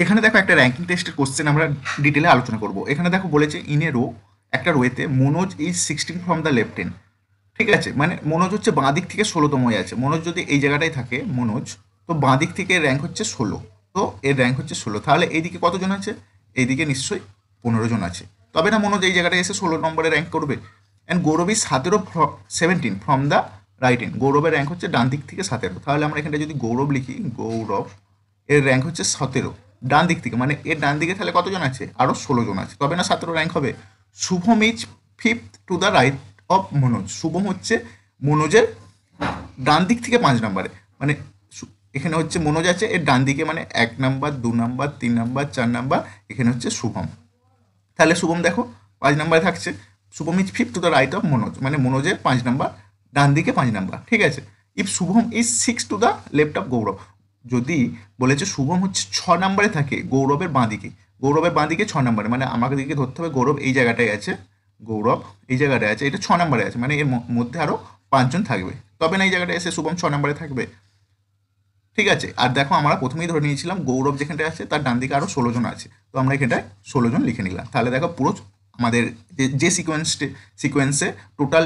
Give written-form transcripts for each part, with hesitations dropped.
এখানে দেখো একটা র্যাঙ্কিং টেস্টের কোশ্চেন আমরা ডিটেলে আলোচনা করব। এখানে দেখো বলেছে ইন এ রো, একটা রোয়েতে Manoj is 16 from the left hand. ঠিক আছে, মানে মনোজ হচ্ছে বাঁ দিক থেকে 16তম হয়ে আছে। মনোজ যদি এই জায়গাটায় থাকে মনোজ, তো বাঁ দিক থেকে র্যাঙ্ক হচ্ছে 16, তো এর র্যাঙ্ক হচ্ছে 16। তাহলে এইদিকে কতজন আছে? এইদিকে নিশ্চয়ই 15 জন আছে, তবে না মনোজ এই জায়গাটায় এসে 16 নম্বরে র্যাঙ্ক করবে। And Gourav is 17 from the right hand. গৌরবের র্যাঙ্ক হচ্ছে ডান দিক থেকে 17। তাহলে আমরা এখানটা যদি গৌরব লিখি, গৌরব এর র্যাঙ্ক হচ্ছে 17 ডান দিক থেকে, মানে এর ডান দিকে তাহলে কতজন আছে? আরও 16 জন আছে, তবে না 17 র্যাঙ্ক হবে। Shubham is 5th to the right of Manoj. Shubham হচ্ছে মনোজের ডান দিক থেকে 5 নম্বরে, মানে এখানে হচ্ছে মনোজ আছে এর ডান দিকে, মানে 1 নাম্বার 2 নাম্বার 3 নাম্বার 4 নাম্বার, এখানে হচ্ছে শুভম। তাহলে শুভম দেখো 5 নাম্বারে থাকছে। Shubham is 5th to the right of Manoj, মানে মনোজের 5 নাম্বার, ডান দিকে 5 নাম্বার। ঠিক আছে। If Shubham is 6 to the left of Gaurav, যদি বলেছে শুভম হচ্ছে 6 নাম্বারে থাকে গৌরবের বাঁ দিকে, গৌরবের বাঁ দিকে 6 নাম্বারে, মানে আমাকে দিকে ধরতে হবে গৌরব এই জায়গাটায় আছে, গৌরব এই জায়গাটায় আছে, এটা 6 নাম্বারে আছে, মানে এর মধ্যে আরও 5 জন থাকবে, তবে না এই জায়গাটায় এসে শুভম 6 নাম্বারে থাকবে। ঠিক আছে। আর দেখো আমরা প্রথমেই ধরে নিয়েছিলাম গৌরব যেখানটায় আছে তার ডান দিকে আরও 16 জন আছে, তো আমরা এখানটায় 16 জন লিখে নিলাম। তাহলে দেখো পুরো আমাদের যে সিকোয়েন্সে টোটাল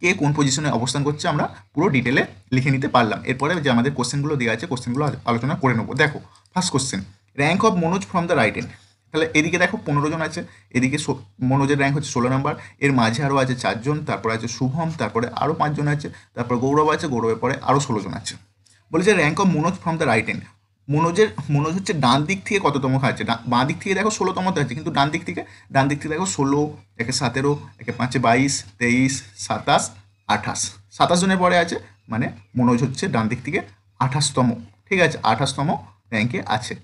কে কোন পজিশনে অবস্থান করছে আমরা পুরো ডিটেলে লিখে নিতে পারলাম। এরপরে যে আমাদের কোশ্চেনগুলো দেওয়া আছে কোশ্চেনগুলো আলোচনা করে নেবো। দেখো first question, rank of Manoj from the right hand. তাহলে এদিকে দেখো 15 জন আছে, এদিকে মনোজের র্যাঙ্ক হচ্ছে 16 নাম্বার, এর মাঝে আরও আছে 4 জন, তারপরে আছে শুভম, তারপরে আরও 5 জন আছে, তারপর গৌরব আছে, গৌরবের পরে আরও 16 জন আছে। বলেছে rank of Manoj from the right hand. Manoj হচ্ছে ডান দিক থেকে কততম আছে? বাঁ দিক থেকে দেখো 16তম আছে, কিন্তু ডান দিক থেকে দেখো 16, একে 17, একে 5 22, 23, 27, 28, 27 জনের পরে আছে, মানে মনোজ হচ্ছে ডান দিক থেকে 28তম। ঠিক আছে, 28তম র্যাঙ্কে আছে।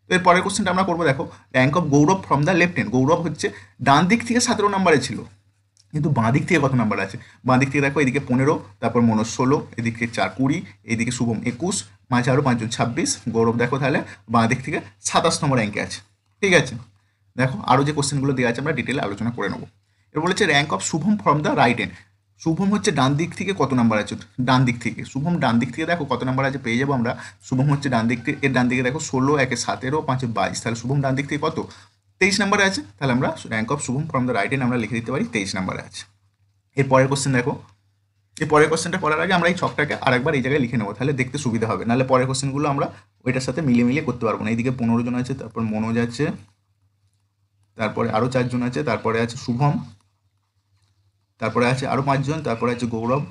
তো এর পরের কোশ্চেনটা আমরা করবো। দেখো rank of Gaurav from the left hand. Gaurav হচ্ছে ডান দিক থেকে 17 নম্বরে ছিল, কিন্তু বাঁ দিক থেকে কত নাম্বার আছে? বাঁ দিক থেকে দেখো এদিকে 15, তারপর মনোজ 16, এদিকে 4 20, এদিকে শুভম 21, মাঝে আরও 5 জন 26, গৌরব দেখো তাহলে বাঁ দিক থেকে 27 র্যাঙ্কে আছে। ঠিক আছে। দেখো আরও যে কোশ্চেনগুলো দেওয়া আছে আমরা ডিটেলে আলোচনা করে নেবো। এর বলেছে rank of Shubham from the right hand. Shubham হচ্ছে ডান দিক থেকে কত নাম্বার আছে? ডান দিক থেকে শুভম ডান দিক থেকে দেখো কত নাম্বার আছে পেয়ে যাবো আমরা। শুভম হচ্ছে ডান দিক থেকে, এর ডান দিকে দেখো 16, একে 17, 5 22, তাহলে শুভম ডান দিক থেকে কত? 23 নাম্বারে আছে। তাহলে আমরা rank of Shubham from the right hand আমরা লিখে দিতে পারি 23 নাম্বারে আছে। এর পরের কোশ্চেন দেখো, এই পরের কোশ্চেনটা করার আগে আমরা এই ছকটাকে আরেকবার এই জায়গায় লিখে নেবো, তাহলে দেখতে সুবিধা হবে, নাহলে পরের কোশ্চেনগুলো আমরা ওইটার সাথে মিলিয়ে করতে পারবো না। এইদিকে 15 জন আছে, তারপর মনোজ আছে, তারপরে আরও 4 জন আছে, তারপরে আছে শুভম, তারপরে আছে আরও 5 জন, তারপরে আছে গৌরব,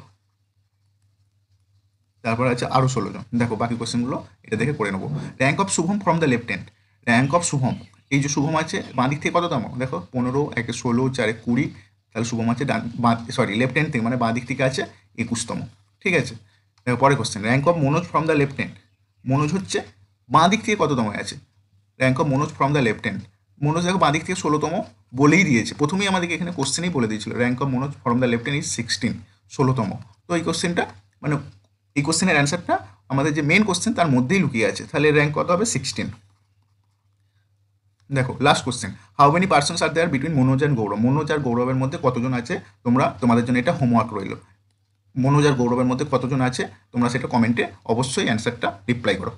তারপরে আছে আরও 16 জন। দেখো বাকি কোশ্চেনগুলো এটা দেখে করে নেবো। Rank of Shubham from the left hand. Rank of Shubham, এই যে শুভম আছে বাঁ দিক থেকে কততম? দেখো 15, একে 16, 4 20, তাহলে শুভম আছে লেফট হ্যান্ড থেকে, মানে বাঁ দিক থেকে আছে 21তম। ঠিক আছে। দেখো পরের question, rank of Manoj from the left hand. Manoj হচ্ছে বাঁ দিক থেকে কততম আছে? Rank of Manoj from the left hand. Manoj দেখো বাঁ দিক থেকে 16তম বলেই দিয়েছে, প্রথমেই আমাদেরকে এখানে কোশ্চেনেই বলে দিয়েছিল rank of Manoj from the left hand is 16, 16তম। তো এই কোশ্চেনটা মানে এই কোশ্চেনের অ্যান্সারটা আমাদের যে মেন কোশ্চেন তার মধ্যেই লুকিয়ে আছে, তাহলে র্যাঙ্ক কত হবে? 16। দেখো last question, how many persons are there between Manoj and Gaurav. Manoj আর গৌরবের মধ্যে কতজন আছে? তোমাদের জন্য এটা হোমওয়ার্ক রইল। মনোজ আর গৌরবের মধ্যে কতজন আছে তোমরা সেটা কমেন্টে অবশ্যই অ্যান্সারটা রিপ্লাই করো।